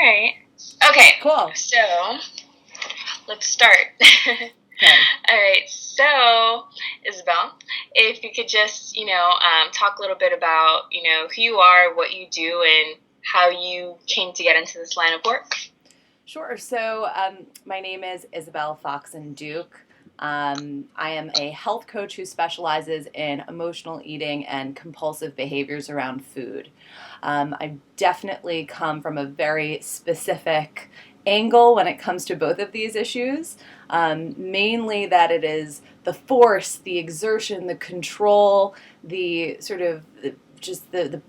right. Okay. Cool. So let's start. Okay. All right. So, Isabel, if you could just, talk a little bit about, who you are, what you do, and how you came to get into this line of work. Sure. So my name is Isabel Foxen Duke. I am a health coach who specializes in emotional eating and compulsive behaviors around food. I definitely come from a very specific angle when it comes to both of these issues. Mainly that it is the force, the exertion, the control, the sort of just the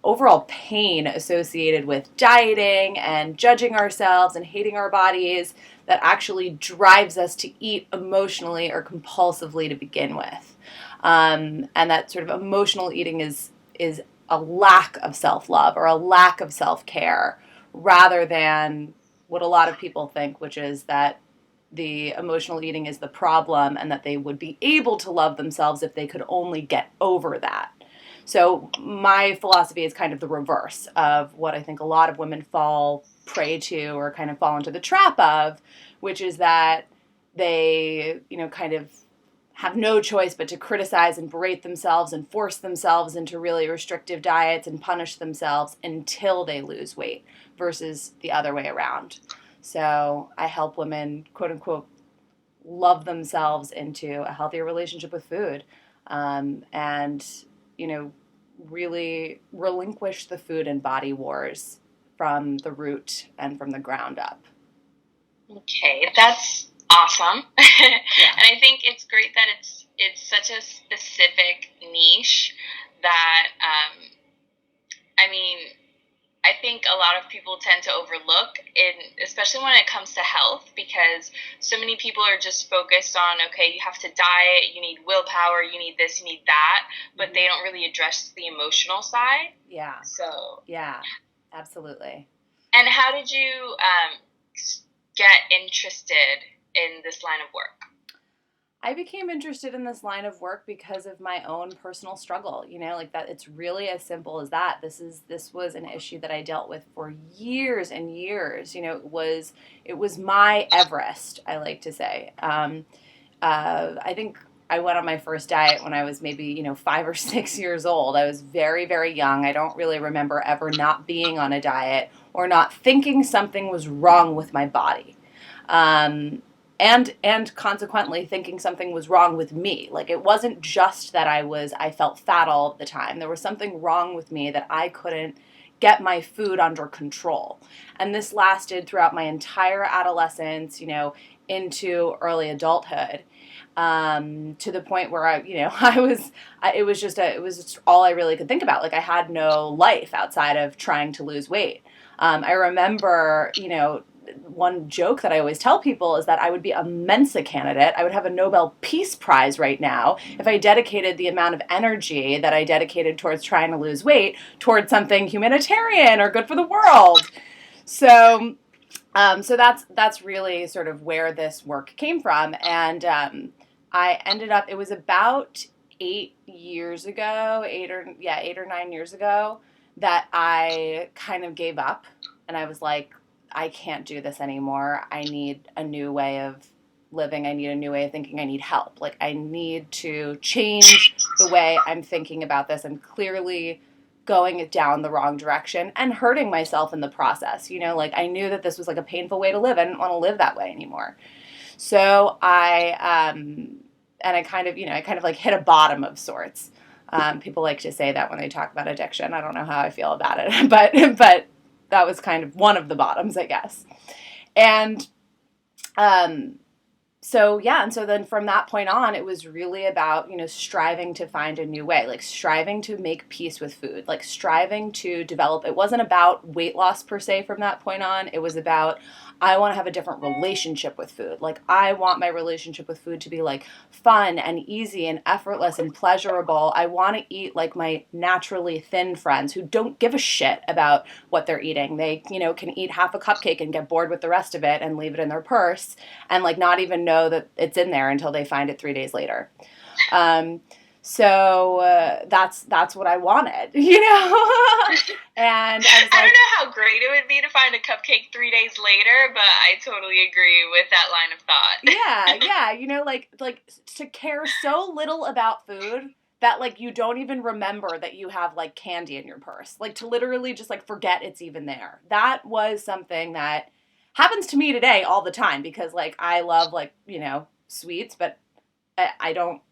overall pain associated with dieting and judging ourselves and hating our bodies that actually drives us to eat emotionally or compulsively to begin with. And that sort of emotional eating is a lack of self-love or a lack of self-care rather than what a lot of people think, which is that the emotional eating is the problem and that they would be able to love themselves if they could only get over that. So my philosophy is kind of the reverse of what I think a lot of women fall prey to or kind of fall into the trap of, which is that they, kind of have no choice but to criticize and berate themselves and force themselves into really restrictive diets and punish themselves until they lose weight versus the other way around. So I help women, quote unquote, love themselves into a healthier relationship with food. And really relinquish the food and body wars from the root and from the ground up. Okay, that's awesome. Yeah. And I think it's great that it's such a specific niche that I mean, I think a lot of people tend to overlook, especially when it comes to health, because so many people are just focused on, okay, you have to diet, you need willpower, you need this, you need that, but they don't really address the emotional side. Yeah. So. Yeah, absolutely. And how did you get interested in this line of work? I became interested in this line of work because of my own personal struggle, like that. It's really as simple as that. This was an issue that I dealt with for years and years. It was my Everest, I like to say. I think I went on my first diet when I was maybe, 5 or 6 years old. I was very, very young. I don't really remember ever not being on a diet or not thinking something was wrong with my body. And consequently thinking something was wrong with me. Like, it wasn't just that I felt fat all of the time. There was something wrong with me that I couldn't get my food under control. And this lasted throughout my entire adolescence, into early adulthood. To the point where it was just all I really could think about. Like, I had no life outside of trying to lose weight. I remember, one joke that I always tell people is that I would be a Mensa candidate. I would have a Nobel Peace Prize right now if I dedicated the amount of energy that I dedicated towards trying to lose weight towards something humanitarian or good for the world. So that's really sort of where this work came from. And I ended up, it was about 8 or 9 years ago that I kind of gave up. And I was like, I can't do this anymore. I need a new way of living. I need a new way of thinking. I need help. Like, I need to change the way I'm thinking about this. I'm clearly going down the wrong direction and hurting myself in the process. Like, I knew that this was like a painful way to live. I didn't want to live that way anymore. So I kind of like hit a bottom of sorts. People like to say that when they talk about addiction. I don't know how I feel about it, but that was kind of one of the bottoms, I guess. And so then from that point on, it was really about, striving to find a new way, like striving to make peace with food, like striving to develop. It wasn't about weight loss per se from that point on. It was about, I want to have a different relationship with food. Like, I want my relationship with food to be like fun and easy and effortless and pleasurable. I want to eat like my naturally thin friends who don't give a shit about what they're eating. They, can eat half a cupcake and get bored with the rest of it and leave it in their purse and like not even know that it's in there until they find it 3 days later. So that's what I wanted, you know? And I was I like, don't know how great it would be to find a cupcake 3 days later, but I totally agree with that line of thought. yeah, like to care so little about food that like you don't even remember that you have like candy in your purse. Like to literally just like forget it's even there. That was something that happens to me today all the time because like I love like, sweets, but I don't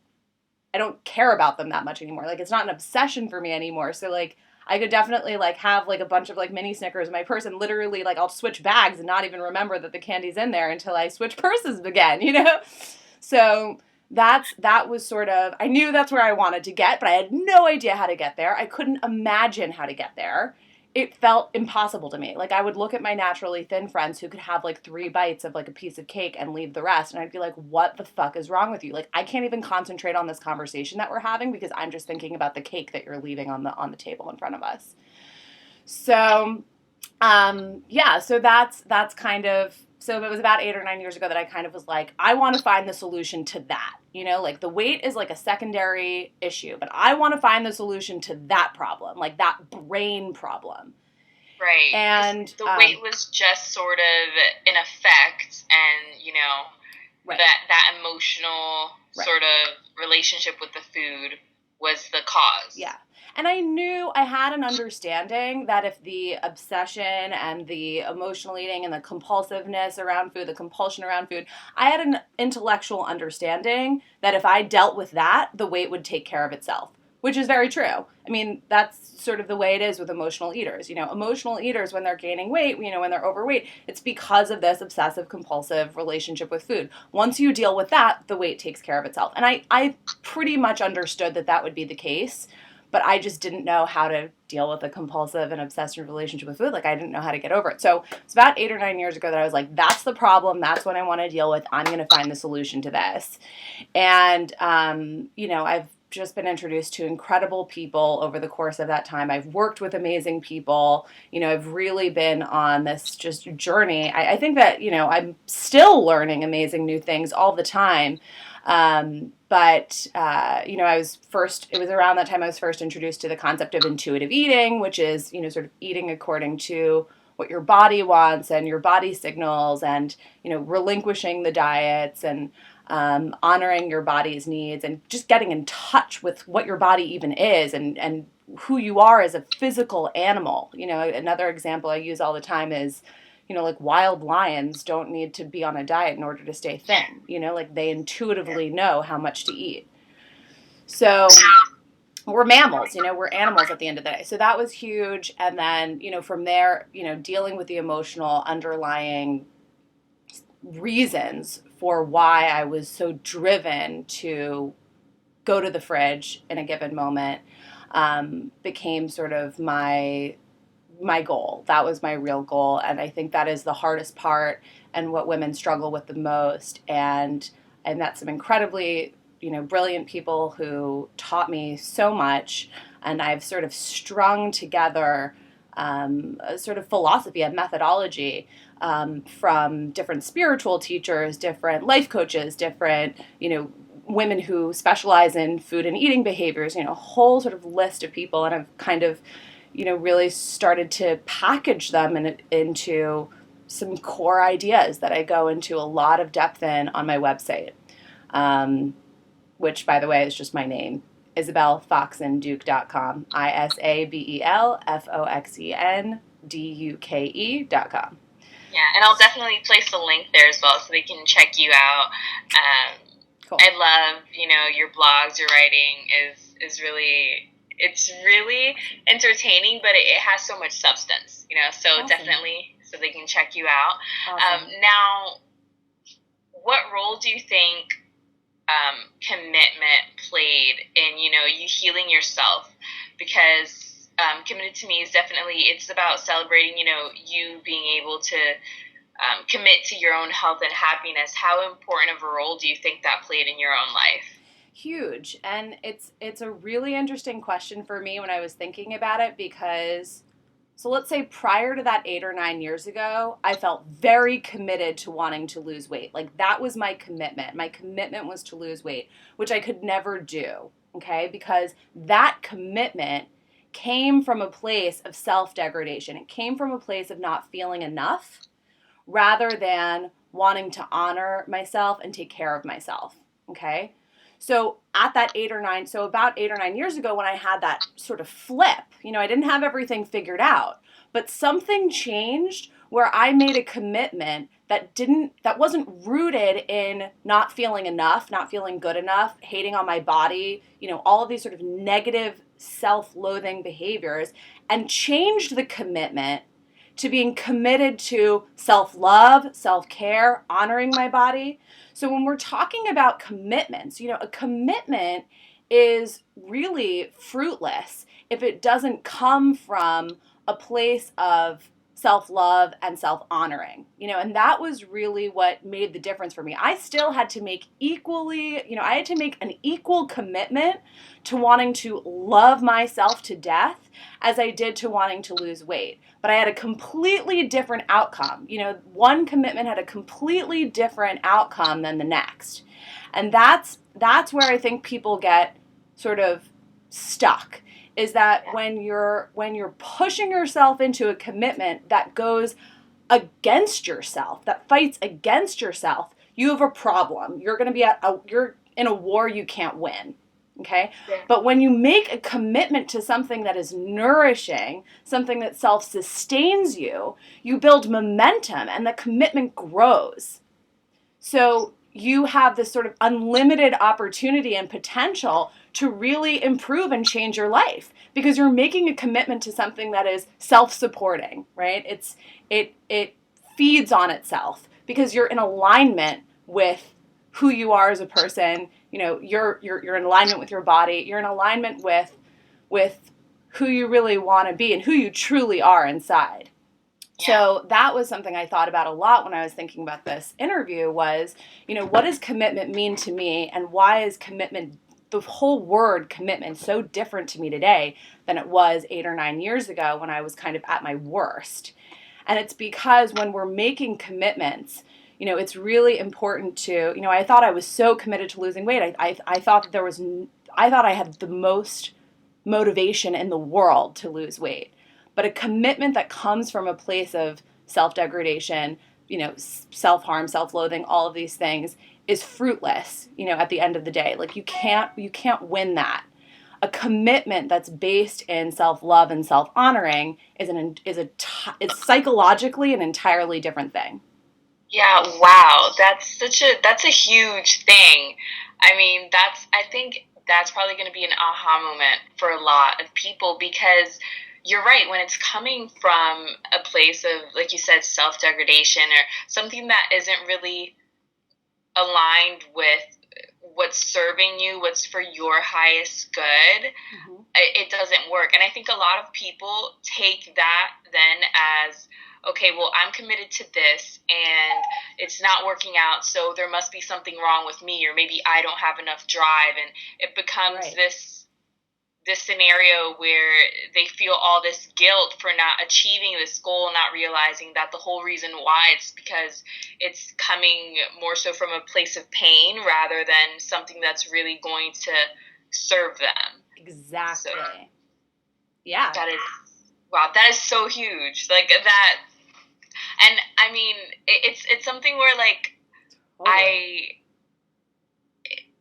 care about them that much anymore. Like it's not an obsession for me anymore. So like I could definitely like have like a bunch of like mini Snickers in my purse and literally like I'll switch bags and not even remember that the candy's in there until I switch purses again. So that was sort of, I knew that's where I wanted to get, but I had no idea how to get there. I couldn't imagine how to get there. It felt impossible to me. Like I would look at my naturally thin friends who could have like 3 bites of like a piece of cake and leave the rest. And I'd be like, what the fuck is wrong with you? Like I can't even concentrate on this conversation that we're having because I'm just thinking about the cake that you're leaving on the table in front of us. So yeah, so that's kind of, so it was about 8 or 9 years ago that I kind of was like, I want to find the solution to that. Like the weight is like a secondary issue, but I want to find the solution to that problem, like that brain problem. Right. And The weight was just sort of an effect, and right, that emotional right, sort of relationship with the food was the cause. yeah. And I knew I had an understanding that if the obsession and the emotional eating and the compulsiveness around food, the compulsion around food, I had an intellectual understanding that if I dealt with that, the weight would take care of itself, which is very true. I mean, that's sort of the way it is with emotional eaters. Emotional eaters, when they're gaining weight, when they're overweight, it's because of this obsessive compulsive relationship with food. Once you deal with that, the weight takes care of itself. And I pretty much understood that that would be the case, but I just didn't know how to deal with a compulsive and obsessive relationship with food. Like I didn't know how to get over it. So it's about 8 or 9 years ago that I was like, that's the problem. That's what I want to deal with. I'm going to find the solution to this. And, I've just been introduced to incredible people over the course of that time. I've worked with amazing people. I've really been on this just journey. I think that, I'm still learning amazing new things all the time. But it was around that time I was first introduced to the concept of intuitive eating, which is, sort of eating according to what your body wants and your body signals and, relinquishing the diets and honoring your body's needs and just getting in touch with what your body even is and who you are as a physical animal. Another example I use all the time is, like wild lions don't need to be on a diet in order to stay thin. Like they intuitively know how much to eat. So we're mammals, we're animals at the end of the day. So that was huge. And then, from there, dealing with the emotional underlying reasons for why I was so driven to go to the fridge in a given moment became sort of my goal. That was my real goal. And I think that is the hardest part and what women struggle with the most. And I met some incredibly, brilliant people who taught me so much. And I've sort of strung together a sort of philosophy, a methodology from different spiritual teachers, different life coaches, different, women who specialize in food and eating behaviors, a whole sort of list of people. And I've kind of really started to package them into some core ideas that I go into a lot of depth in on my website, which, by the way, is just my name, IsabelFoxenDuke.com, IsabelFoxenDuke.com. Yeah, and I'll definitely place a link there as well so they can check you out. Cool. I love, your blogs, your writing is really... It's really entertaining, but it has so much substance, so awesome. Definitely so they can check you out. Awesome. Now, what role do you think commitment played in, you healing yourself? Because committed to me is definitely, it's about celebrating, you being able to commit to your own health and happiness. How important of a role do you think that played in your own life? Huge. And it's a really interesting question for me when I was thinking about it because, so let's say prior to that 8 or 9 years ago, I felt very committed to wanting to lose weight. Like that was my commitment. My commitment was to lose weight, which I could never do okay? Because that commitment came from a place of self-degradation. It came from a place of not feeling enough rather than wanting to honor myself and take care of myself, okay? So at that about 8 or 9 years ago when I had that sort of flip, I didn't have everything figured out, but something changed where I made a commitment that wasn't rooted in not feeling enough, not feeling good enough, hating on my body, all of these sort of negative self-loathing behaviors, and changed the commitment to being committed to self-love, self-care, honoring my body. So when we're talking about commitments, a commitment is really fruitless if it doesn't come from a place of self-love and self-honoring, and that was really what made the difference for me. I still had to make I had to make an equal commitment to wanting to love myself to death as I did to wanting to lose weight. But I had a completely different outcome. One commitment had a completely different outcome than the next. And that's where I think people get sort of stuck, is that when you're pushing yourself into a commitment that goes against yourself, that fights against yourself, you have a problem. You're going to be you're in a war you can't win. Okay? Yeah. But when you make a commitment to something that is nourishing, something that self-sustains you, you build momentum and the commitment grows. So you have this sort of unlimited opportunity and potential to really improve and change your life because you're making a commitment to something that is self-supporting, right? It feeds on itself because you're in alignment with who you are as a person. You're in alignment with your body. You're in alignment with who you really want to be and who you truly are inside. Yeah. So that was something I thought about a lot when I was thinking about this interview was, what does commitment mean to me, and why is commitment, the whole word commitment, so different to me today than it was 8 or 9 years ago when I was kind of at my worst? And it's because when we're making commitments, it's really important to, I thought I was so committed to losing weight. I thought I thought I had the most motivation in the world to lose weight. But a commitment that comes from a place of self-degradation, self-harm, self-loathing, all of these things is fruitless, at the end of the day. Like you can't win that. A commitment that's based in self-love and self-honoring is psychologically an entirely different thing. Yeah, wow. That's a huge thing. I think that's probably going to be an aha moment for a lot of people because you're right, when it's coming from a place of, like you said, self-degradation or something that isn't really aligned with what's serving you, what's for your highest good, it doesn't work. And I think a lot of people take that then as, okay, well, I'm committed to this and it's not working out, so there must be something wrong with me, or maybe I don't have enough drive, and it becomes this scenario where they feel all this guilt for not achieving this goal, not realizing that the whole reason why it's because it's coming more so from a place of pain rather than something that's really going to serve them. Exactly. So, yeah. That is so huge. Like that. And it's something where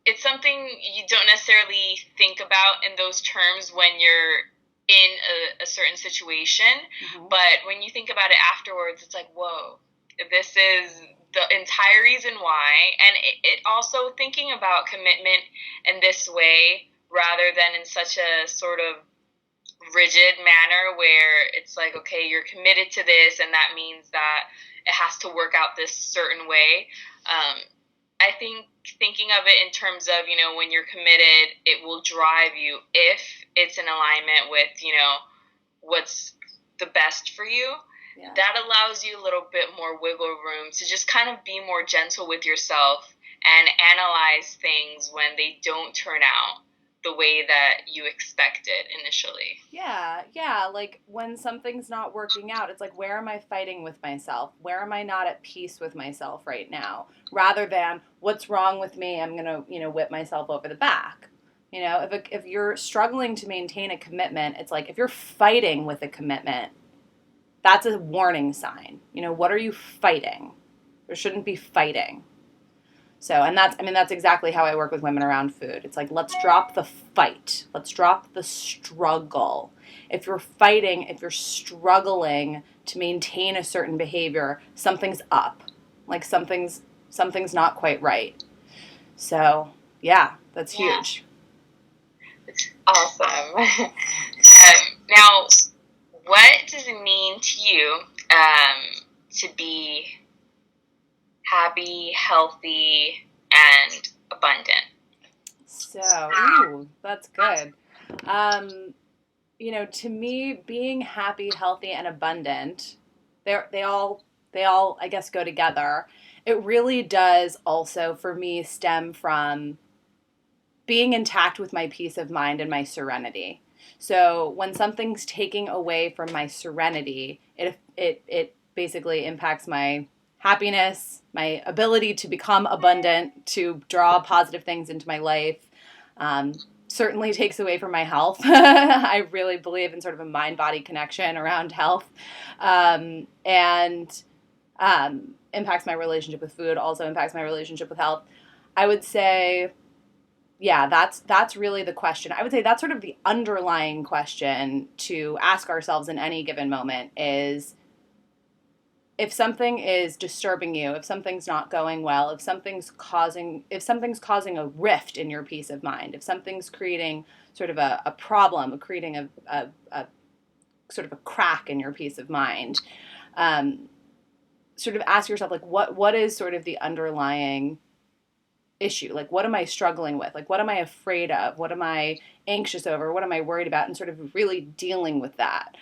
it's something you don't necessarily think about in those terms when you're in a certain situation. But when you think about it afterwards, it's like, whoa, this is the entire reason why. And it also thinking about commitment in this way rather than in such a sort of rigid manner where it's like, okay, you're committed to this and that means that it has to work out this certain way. I think thinking of it in terms of, when you're committed, it will drive you if it's in alignment with, what's the best for you. Yeah. That allows you a little bit more wiggle room to just kind of be more gentle with yourself and analyze things when they don't turn out the way that you expected initially. Yeah. Like when something's not working out, it's like, where am I fighting with myself? Where am I not at peace with myself right now? Rather than, what's wrong with me? I'm going to, whip myself over the back. You know, if you're struggling to maintain a commitment, it's like if you're fighting with a commitment, that's a warning sign. You know, what are you fighting? There shouldn't be fighting. So, and that's exactly how I work with women around food. It's like, let's drop the fight. Let's drop the struggle. If you're fighting, if you're struggling to maintain a certain behavior, something's up. Like something's not quite right. So, yeah, that's huge. It's awesome. Now, what does it mean to you to be happy, healthy, and abundant? So, that's good. You know, to me, being happy, healthy, and abundant, they all I guess go together. It really does also for me stem from being intact with my peace of mind and my serenity. So when something's taking away from my serenity, it basically impacts my happiness, my ability to become abundant, to draw positive things into my life. Certainly takes away from my health. I really believe in sort of a mind-body connection around health, and impacts my relationship with food. Also impacts my relationship with health. I would say, yeah, that's really the question. I would say that's sort of the underlying question to ask ourselves in any given moment is, if something is disturbing you, if something's not going well, if something's causing a rift in your peace of mind, if something's creating sort of a problem, creating a sort of a crack in your peace of mind, sort of ask yourself, like, what is sort of the underlying issue? Like, what am I struggling with? Like, what am I afraid of? What am I anxious over? What am I worried about? And sort of really dealing with that.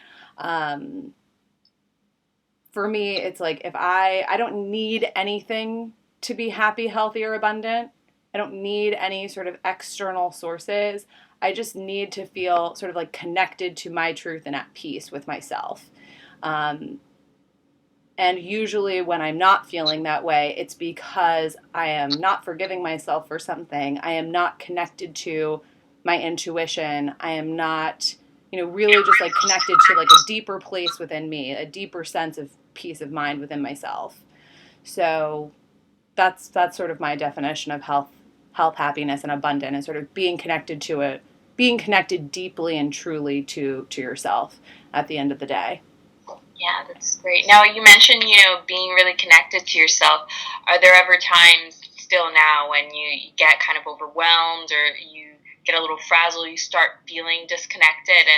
For me, it's like, if I don't need anything to be happy, healthy, or abundant. I don't need any sort of external sources. I just need to feel sort of like connected to my truth and at peace with myself. And usually when I'm not feeling that way, it's because I am not forgiving myself for something. I am not connected to my intuition. I am not, really just like connected to like a deeper place within me, a deeper sense of peace of mind within myself. So that's sort of my definition of health, happiness, and abundance, and sort of being connected to it, being connected deeply and truly to yourself at the end of the day. Yeah, that's great. Now, you mentioned, being really connected to yourself. Are there ever times still now when you get kind of overwhelmed or you get a little frazzled, you start feeling disconnected?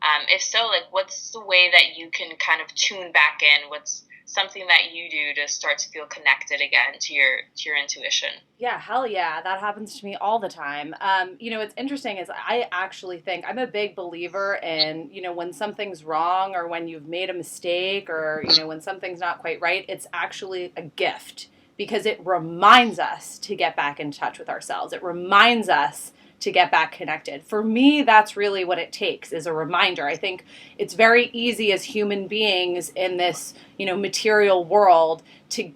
And if so, like, what's the way that you can kind of tune back in? What's something that you do to start to feel connected again to your intuition? Yeah, hell yeah. That happens to me all the time. What's interesting is I actually think I'm a big believer in, when something's wrong or when you've made a mistake or, when something's not quite right, it's actually a gift because it reminds us to get back in touch with ourselves. It reminds us to get back connected. For me, that's really what it takes, is a reminder. I think it's very easy as human beings in this, material world to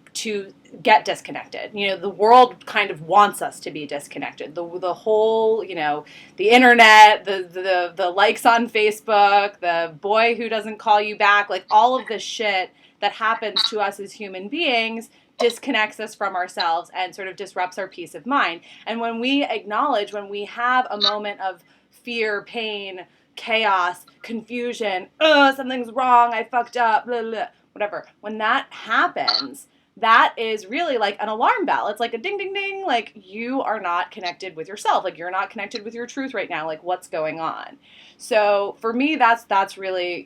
get disconnected. The world kind of wants us to be disconnected. The whole, the internet, the likes on Facebook, the boy who doesn't call you back, like all of this shit that happens to us as human beings disconnects us from ourselves and sort of disrupts our peace of mind. And when we have a moment of fear, pain, chaos, confusion, something's wrong, I fucked up, blah, blah, whatever. When that happens, that is really like an alarm bell. It's like a ding, ding, ding. Like, you are not connected with yourself. Like, you're not connected with your truth right now. Like, what's going on? So for me, that's really,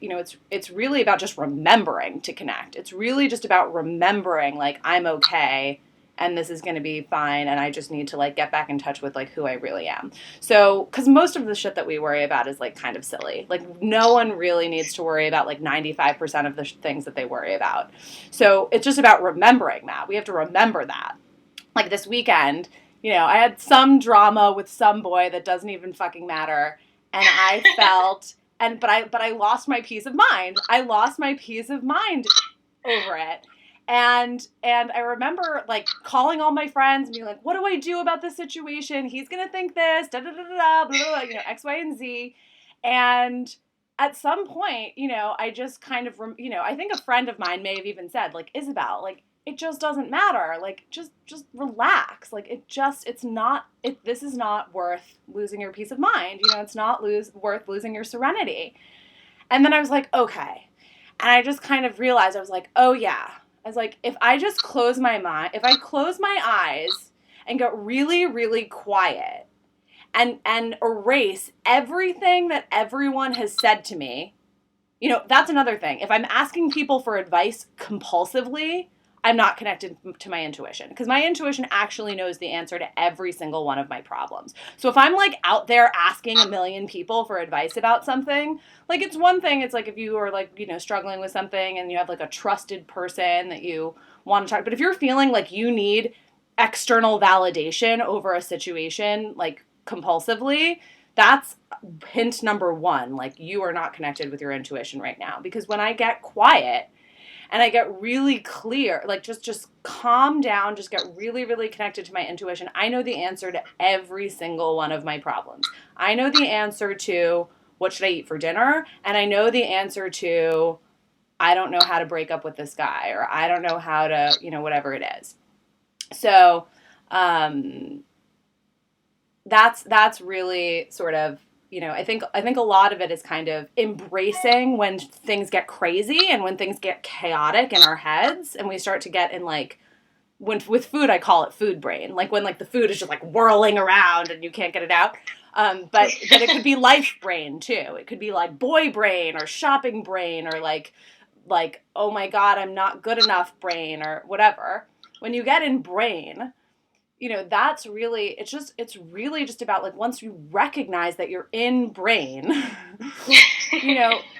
it's really about just remembering to connect. It's really just about remembering, like, I'm okay and this is going to be fine, and I just need to like get back in touch with like who I really am. So, because most of the shit that we worry about is like kind of silly. Like, no one really needs to worry about like 95% of the things that they worry about. So it's just about remembering that. We have to remember that. Like this weekend, I had some drama with some boy that doesn't even fucking matter, and I felt but I lost my peace of mind. I lost my peace of mind over it. And I remember like calling all my friends and being like, what do I do about this situation? He's gonna think this, da da da da, blah, blah, blah, X, Y, and Z. And at some point, I just kind of, I think a friend of mine may have even said, like, Isabel, like, it just doesn't matter. Like, just relax. Like, it's not, this is not worth losing your peace of mind. It's not worth losing your serenity. And then I was like, okay. And I just kind of realized, I was like, oh yeah. I was like, if I just close my mind, if I close my eyes and get really, really quiet and erase everything that everyone has said to me, that's another thing. If I'm asking people for advice compulsively, I'm not connected to my intuition, because my intuition actually knows the answer to every single one of my problems. So if I'm like out there asking a million people for advice about something, like it's one thing, it's like if you are like, struggling with something and you have like a trusted person that you want to talk, but if you're feeling like you need external validation over a situation, like compulsively, that's hint number one. Like, you are not connected with your intuition right now. Because when I get quiet and I get really clear, like just calm down, just get really, really connected to my intuition, I know the answer to every single one of my problems. I know the answer to what should I eat for dinner, and I know the answer to I don't know how to break up with this guy, or I don't know how to, whatever it is. So that's really sort of, I think a lot of it is kind of embracing when things get crazy and when things get chaotic in our heads, and we start to get in like, with food, I call it food brain. Like when like the food is just like whirling around and you can't get it out. But it could be life brain too. It could be like boy brain or shopping brain, or like, oh my God, I'm not good enough brain, or whatever. When you get in brain, that's really, it's really just about like, once you recognize that you're in brain,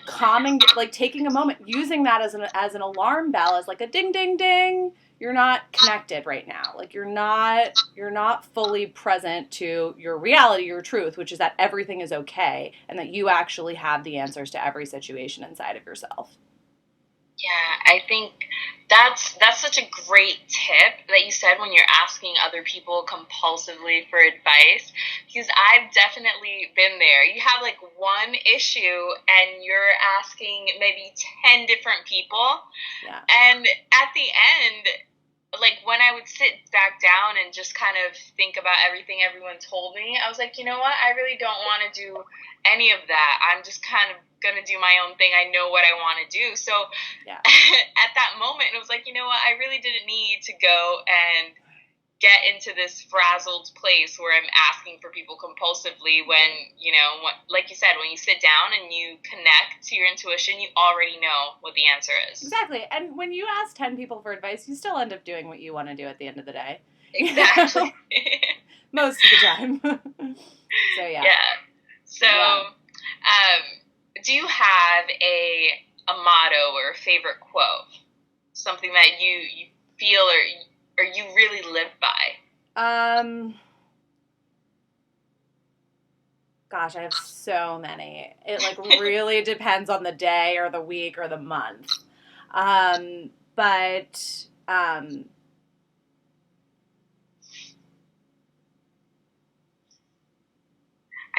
calming, like taking a moment, using that as an alarm bell, as like a ding, ding, ding. You're not connected right now. Like you're not fully present to your reality, your truth, which is that everything is okay and that you actually have the answers to every situation inside of yourself. Yeah, I think that's such a great tip that you said when you're asking other people compulsively for advice, because I've definitely been there. You have like one issue and you're asking maybe 10 different people. Yeah. And at the end, like when I would sit back down and just kind of think about everything everyone told me, I was like, you know what? I really don't want to do any of that. I'm just kind of going to do my own thing. I know what I want to do. So yeah. At that moment, it was like, you know what? I really didn't need to go and get into this frazzled place where I'm asking for people compulsively when, like you said, when you sit down and you connect to your intuition, you already know what the answer is. Exactly. And when you ask 10 people for advice, you still end up doing what you want to do at the end of the day. Exactly. Most of the time. So, yeah. Yeah. So, do you have a motto or a favorite quote? Something that you feel or you really live by? Gosh, I have so many. It like really depends on the day or the week or the month. But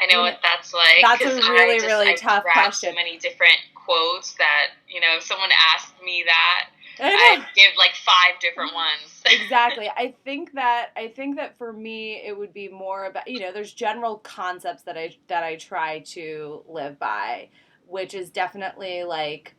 I know what that's like. That's a really, really tough question. So many different quotes that, if someone asked me that, I'd give like 5 different ones. Exactly. I think that for me, it would be more about, there's general concepts that I try to live by, which is definitely like,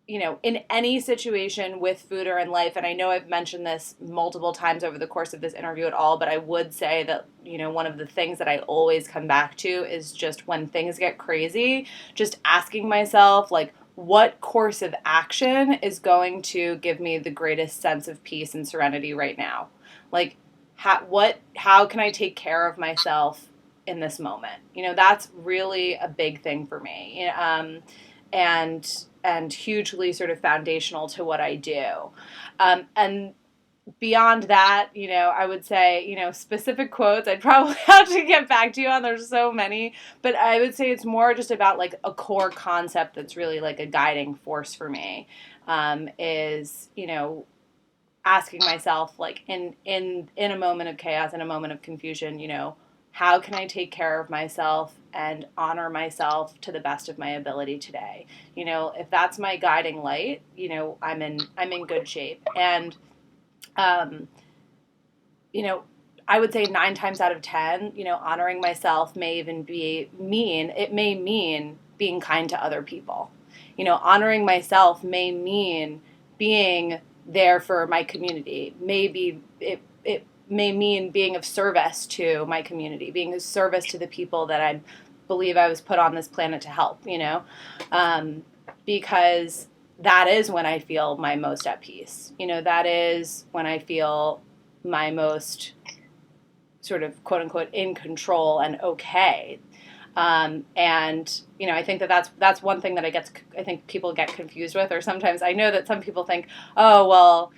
in any situation with food or in life, and I know I've mentioned this multiple times over the course of this interview at all, but I would say that, one of the things that I always come back to is just when things get crazy, just asking myself, like, what course of action is going to give me the greatest sense of peace and serenity right now? Like, how can I take care of myself in this moment? That's really a big thing for me. And hugely sort of foundational to what I do. And beyond that, I would say, specific quotes I'd probably have to get back to you on. There's so many. But I would say it's more just about like a core concept that's really like a guiding force for me, is, asking myself, like, in a moment of chaos, in a moment of confusion, how can I take care of myself and honor myself to the best of my ability today? If that's my guiding light, I'm in good shape. And um, you know, I would say 9 times out of 10, honoring myself may even it may mean being kind to other people. Honoring myself may mean being there for my community. Maybe it may mean being of service to my community, being of service to the people that I believe I was put on this planet to help, um, because that is when I feel my most at peace. That is when I feel my most sort of quote unquote in control and okay. And I think that's one thing that I think people get confused with, or sometimes I know that some people think, oh well,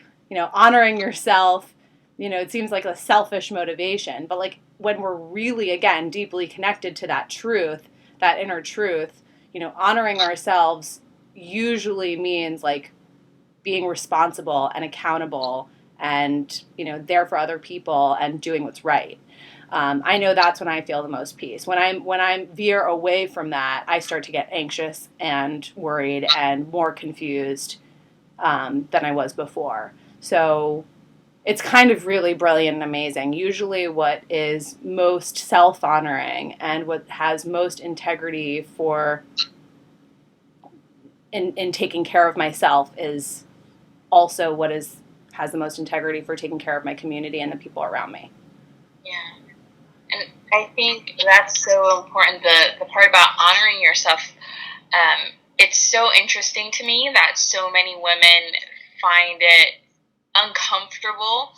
honoring yourself, it seems like a selfish motivation, but like when we're really again deeply connected to that truth, that inner truth, honoring ourselves usually means like being responsible and accountable and there for other people and doing what's right. I know that's when I feel the most peace. When I veer away from that, I start to get anxious and worried and more confused than I was before. So it's kind of really brilliant and amazing. Usually what is most self-honoring and what has most integrity for in taking care of myself is also what has the most integrity for taking care of my community and the people around me. Yeah. And I think that's so important. The part about honoring yourself, it's so interesting to me that so many women find it uncomfortable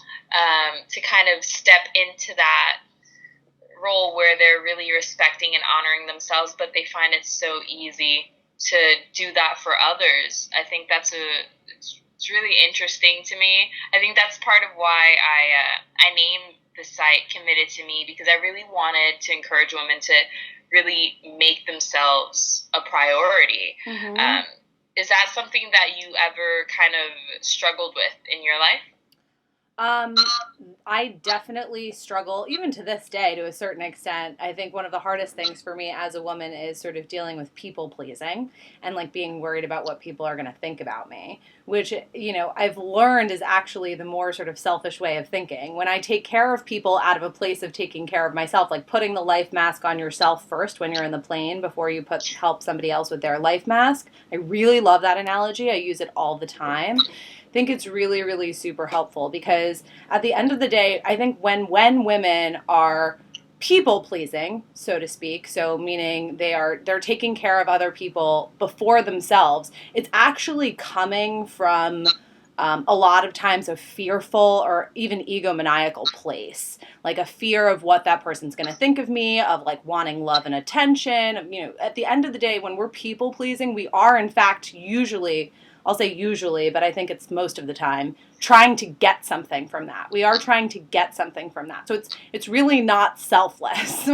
to kind of step into that role where they're really respecting and honoring themselves, but they find it so easy to do that for others. I think it's really interesting to me. I think that's part of why I named the site Committed to Me, because I really wanted to encourage women to really make themselves a priority. Mm-hmm. Is that something that you ever kind of struggled with in your life? Um, I definitely struggle, even to this day, to a certain extent. I think one of the hardest things for me as a woman is sort of dealing with people pleasing and like being worried about what people are going to think about me, which, I've learned is actually the more sort of selfish way of thinking. When I take care of people out of a place of taking care of myself, like putting the life mask on yourself first when you're in the plane before you help somebody else with their life mask. I really love that analogy. I use it all the time. Think it's really, really super helpful because at the end of the day, I think when women are people pleasing, so to speak, so meaning they're taking care of other people before themselves, it's actually coming from a lot of times a fearful or even egomaniacal place, like a fear of what that person's going to think of me, of like wanting love and attention. At the end of the day, when we're people pleasing, we are in fact usually, I'll say usually, but I think it's most of the time, trying to get something from that. We are trying to get something from that. So it's really not selfless.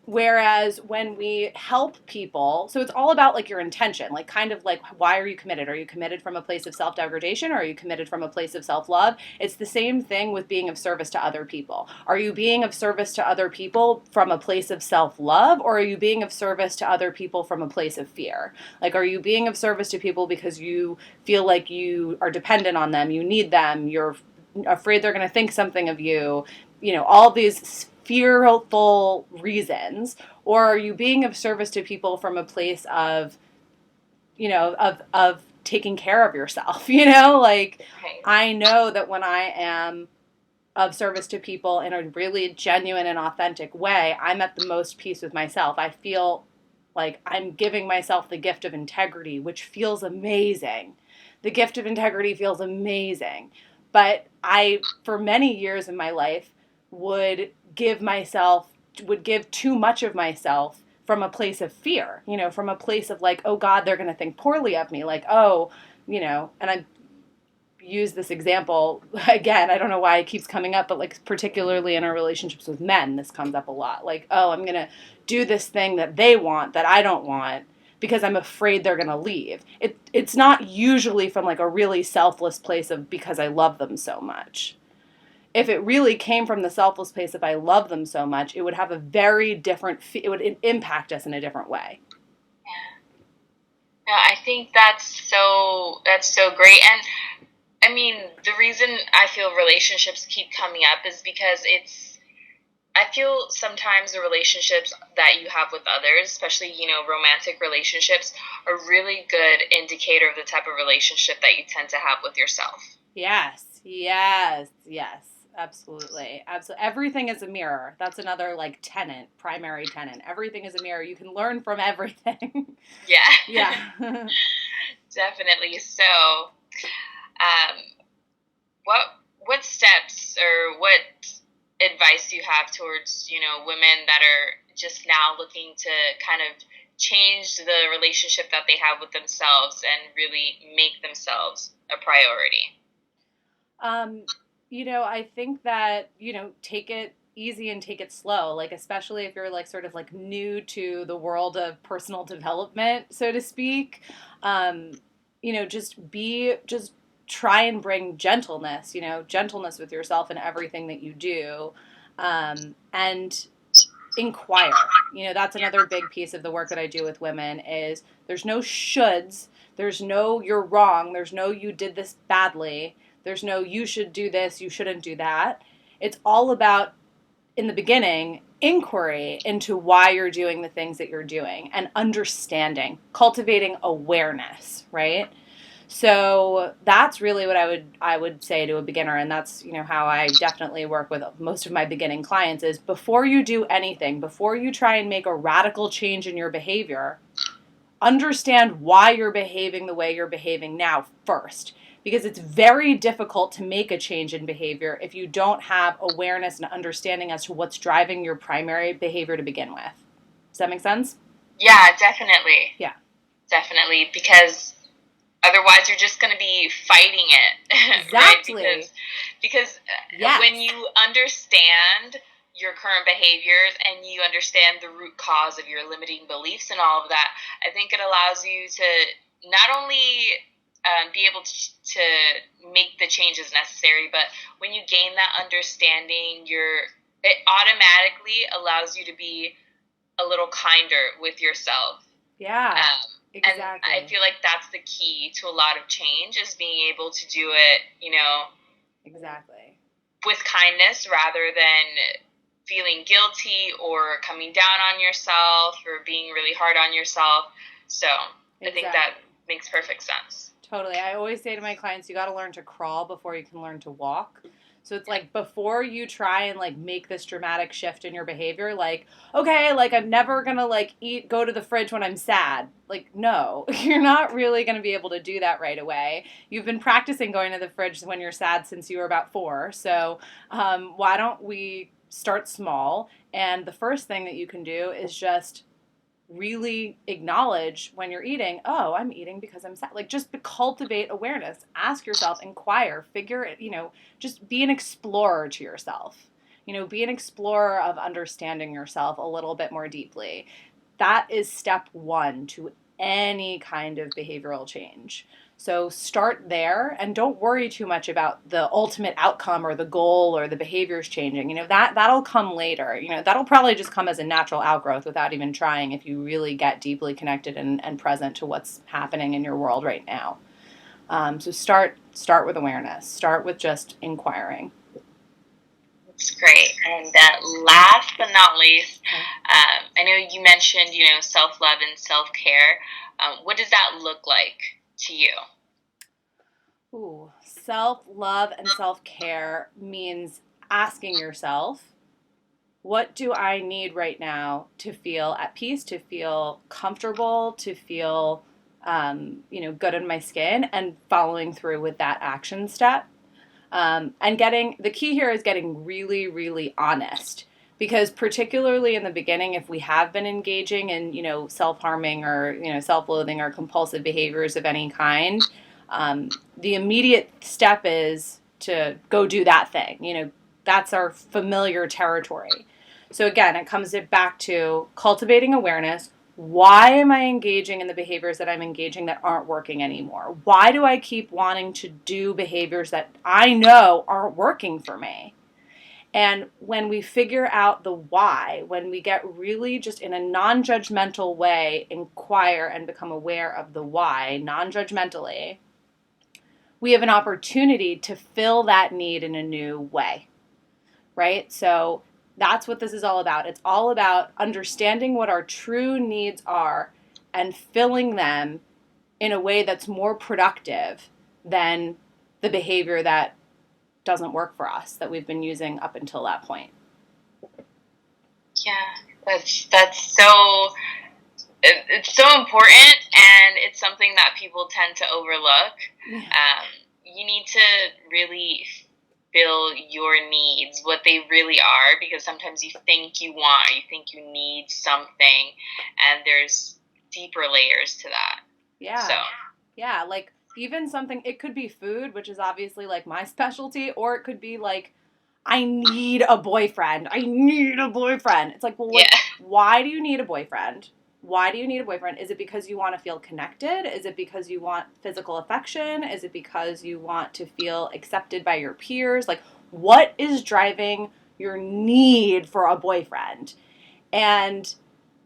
Whereas when we help people, so it's all about like your intention, like kind of like why are you committed? Are you committed from a place of self-degradation or are you committed from a place of self-love? It's the same thing with being of service to other people. Are you being of service to other people from a place of self-love or are you being of service to other people from a place of fear? Like, are you being of service to people because you feel like you are dependent on them, you need them, you're afraid they're going to think something of you, all these fearful reasons, or are you being of service to people from a place of, of taking care of yourself, like Right. I know that when I am of service to people in a really genuine and authentic way, I'm at the most peace with myself. I feel like I'm giving myself the gift of integrity, which feels amazing. The gift of integrity feels amazing. But for many years in my life, would would give too much of myself from a place of fear, from a place of like, oh God, they're going to think poorly of me. Like, oh, and I use this example again. I don't know why it keeps coming up, but like particularly in our relationships with men, this comes up a lot. Like, oh, I'm going to do this thing that they want that I don't want. because I'm afraid they're going to leave. It's not usually from like a really selfless place of because I love them so much. If it really came from the selfless place of I love them so much, it would have a very different, it would impact us in a different way. No, I think that's so great. And I mean, the reason I feel relationships keep coming up is because I feel sometimes the relationships that you have with others, especially, romantic relationships, are really good indicator of the type of relationship that you tend to have with yourself. Yes, yes, yes, absolutely. Absolutely. Everything is a mirror. That's another like primary tenant. Everything is a mirror. You can learn from everything. Yeah. Yeah. Definitely. So, um, what steps or what advice do you have towards, women that are just now looking to kind of change the relationship that they have with themselves and really make themselves a priority? Um, I think that, take it easy and take it slow. Like, especially if you're like sort of like new to the world of personal development, so to speak. Um, just try and bring gentleness, gentleness with yourself in everything that you do. And inquire. That's another big piece of the work that I do with women is there's no shoulds, there's no you're wrong, there's no you did this badly, there's no you should do this, you shouldn't do that. It's all about, in the beginning, inquiry into why you're doing the things that you're doing and understanding, cultivating awareness, right? So that's really what I would say to a beginner, and that's how I definitely work with most of my beginning clients is before you do anything, before you try and make a radical change in your behavior, understand why you're behaving the way you're behaving now first, because it's very difficult to make a change in behavior if you don't have awareness and understanding as to what's driving your primary behavior to begin with. Does that make sense? Yeah, definitely. Yeah. Definitely, because otherwise you're just going to be fighting it. Exactly. Right? Because yes. When you understand your current behaviors and you understand the root cause of your limiting beliefs and all of that, I think it allows you to not only be able to make the changes necessary, but when you gain that understanding, it automatically allows you to be a little kinder with yourself. Yeah, exactly. And I feel like that's the key to a lot of change is being able to do it, exactly, with kindness rather than feeling guilty or coming down on yourself or being really hard on yourself. So exactly. I think that makes perfect sense. Totally. I always say to my clients, you got to learn to crawl before you can learn to walk. So it's like before you try and like make this dramatic shift in your behavior, like, okay, like I'm never going to like go to the fridge when I'm sad. Like, no, you're not really going to be able to do that right away. You've been practicing going to the fridge when you're sad since you were about 4. So why don't we start small? And the first thing that you can do is just really acknowledge when you're eating, oh, I'm eating because I'm sad. Like, just cultivate awareness. Ask yourself, inquire, figure it, just be an explorer to yourself. Be an explorer of understanding yourself a little bit more deeply. That is step 1 to any kind of behavioral change. So start there and don't worry too much about the ultimate outcome or the goal or the behaviors changing. That'll come later. That'll probably just come as a natural outgrowth without even trying if you really get deeply connected and present to what's happening in your world right now. So start with awareness. Start with just inquiring. That's great. And last but not least, I know you mentioned, self-love and self-care. What does that look like to you? Ooh, self-love and self-care means asking yourself, what do I need right now to feel at peace, to feel comfortable, to feel, good in my skin, and following through with that action step. And the key here is getting really, really honest. Because particularly in the beginning, if we have been engaging in, self-harming or, self-loathing or compulsive behaviors of any kind, the immediate step is to go do that thing. That's our familiar territory. So again, it comes back to cultivating awareness. Why am I engaging in the behaviors that I'm engaging that aren't working anymore? Why do I keep wanting to do behaviors that I know aren't working for me? And when we figure out the why, when we get really just in a non-judgmental way, inquire and become aware of the why, non-judgmentally, we have an opportunity to fill that need in a new way, right? So that's what this is all about. It's all about understanding what our true needs are and filling them in a way that's more productive than the behavior that doesn't work for us that we've been using up until that point. Yeah, that's so it's so important, and it's something that people tend to overlook. Yeah. You need to really feel your needs, what they really are, because sometimes you think you need something, and there's deeper layers to that. Yeah. So. Yeah, like even something, it could be food, which is obviously like my specialty, or it could be like, I need a boyfriend. I need a boyfriend. It's like, well, Yeah. Why do you need a boyfriend? Why do you need a boyfriend? Is it because you want to feel connected? Is it because you want physical affection? Is it because you want to feel accepted by your peers? Like, what is driving your need for a boyfriend? And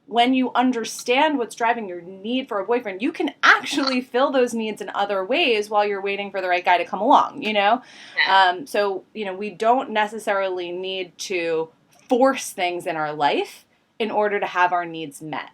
when you understand what's driving your need for a boyfriend, you can actually fill those needs in other ways while you're waiting for the right guy to come along, you know? Yeah. So, you know, we don't necessarily need to force things in our life in order to have our needs met.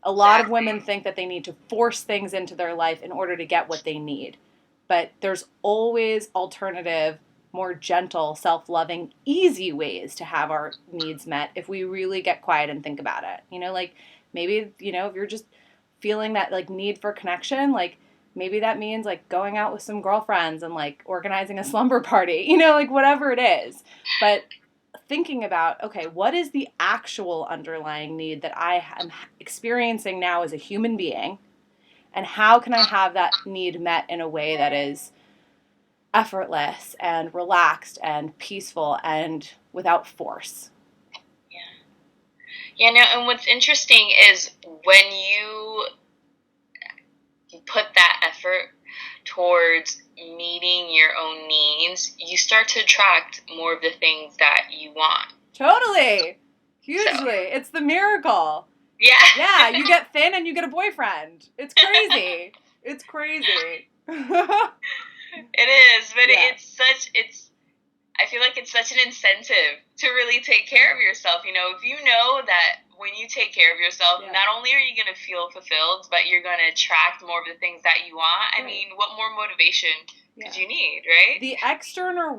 A lot of women think that they need to force things into their life in order to get what they need. But there's always alternative, more gentle, self-loving, easy ways to have our needs met if we really get quiet and think about it. You know, like maybe, you know, if you're just feeling that like need for connection, like maybe that means like going out with some girlfriends and like organizing a slumber party, you know, like whatever it is. But thinking about, okay, what is the actual underlying need that I am experiencing now as a human being? And how can I have that need met in a way that is effortless and relaxed and peaceful and without force? Yeah. Yeah, no, and what's interesting is when you put that effort towards meeting your own needs, you start to attract more of the things that you want. Totally. Hugely. It's the miracle. Yeah. Yeah, you get thin and you get a boyfriend. It's crazy. It's crazy. It is, but Yeah. I feel like it's such an incentive to really take care of yourself. You know, if you know that when you take care of yourself, Yeah. not only are you going to feel fulfilled, but you're going to attract more of the things that you want. Right. I mean, what more motivation Yeah. could you need, right? The external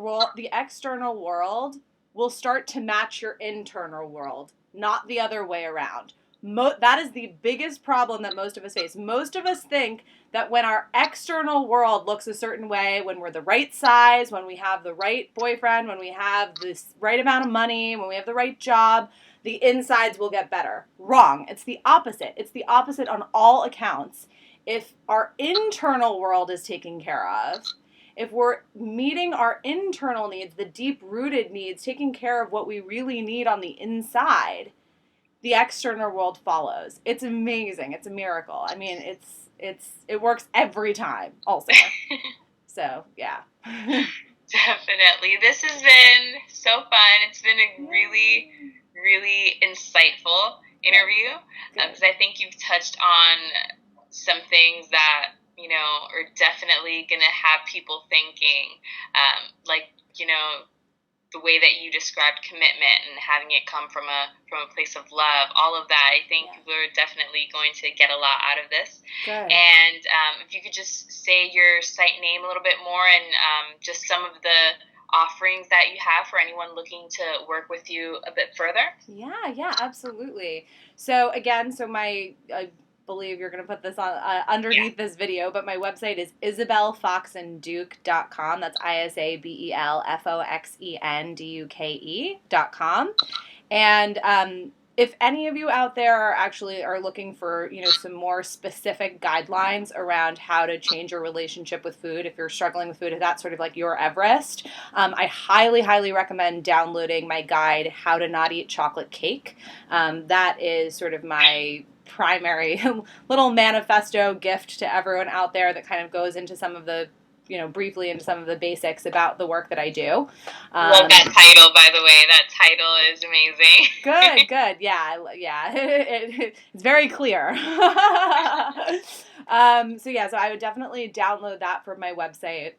world will start to match your internal world, not the other way around. That is the biggest problem that most of us face. Most of us think that when our external world looks a certain way, when we're the right size, when we have the right boyfriend, when we have this right amount of money, when we have the right job, the insides will get better. Wrong. It's the opposite. It's the opposite on all accounts. If our internal world is taken care of, if we're meeting our internal needs, the deep-rooted needs, taking care of what we really need on the inside, the external world follows. It's amazing. It's a miracle. I mean, it works every time also. So, yeah. Definitely. This has been so fun. It's been a really, really insightful interview because I think you've touched on some things that, you know, are definitely going to have people thinking, like, you know, the way that you described commitment and having it come from a place of love, all of that, I think people are definitely going to get a lot out of this. Good. And if you could just say your site name a little bit more and just some of the offerings that you have for anyone looking to work with you a bit further. Yeah, absolutely. So again, I believe you're going to put this on underneath this video, but my website is isabelfoxenduke.com. That's ISABELFOXENDUKE.com. And if any of you out there are looking for, some more specific guidelines around how to change your relationship with food, if you're struggling with food, if that's sort of like your Everest, I highly, highly recommend downloading my guide, How to Not Eat Chocolate Cake. That is sort of my primary little manifesto gift to everyone out there that kind of goes into some of the, briefly into some of the basics about the work that I do. Love that title, by the way. That title is amazing. Good. Yeah. It's very clear. So I would definitely download that from my website.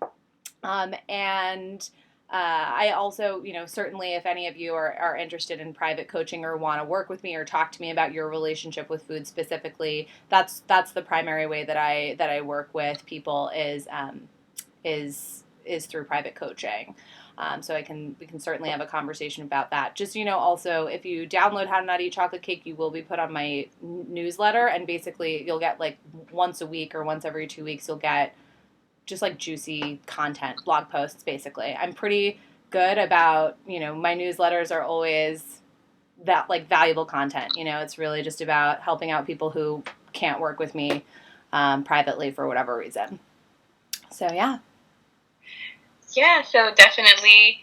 And I also, certainly if any of you are interested in private coaching or want to work with me or talk to me about your relationship with food specifically, that's the primary way that I work with people is through private coaching. So we can certainly have a conversation about that. Just, also, if you download How to Not Eat Chocolate Cake, you will be put on my newsletter, and basically you'll get like once a week or once every 2 weeks, you'll get just like juicy content, blog posts, basically. I'm pretty good about, my newsletters are always that like valuable content. It's really just about helping out people who can't work with me privately for whatever reason. So, yeah. Yeah, so definitely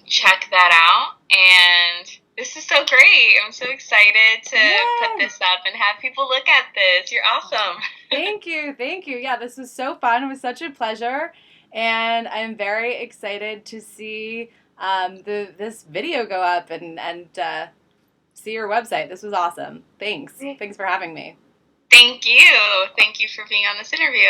check that out. And this is so great. I'm so excited to put this up and have people look at this. You're awesome. Thank you. Yeah, this was so fun. It was such a pleasure. And I'm very excited to see this video go up and see your website. This was awesome. Thanks for having me. Thank you. Thank you for being on this interview.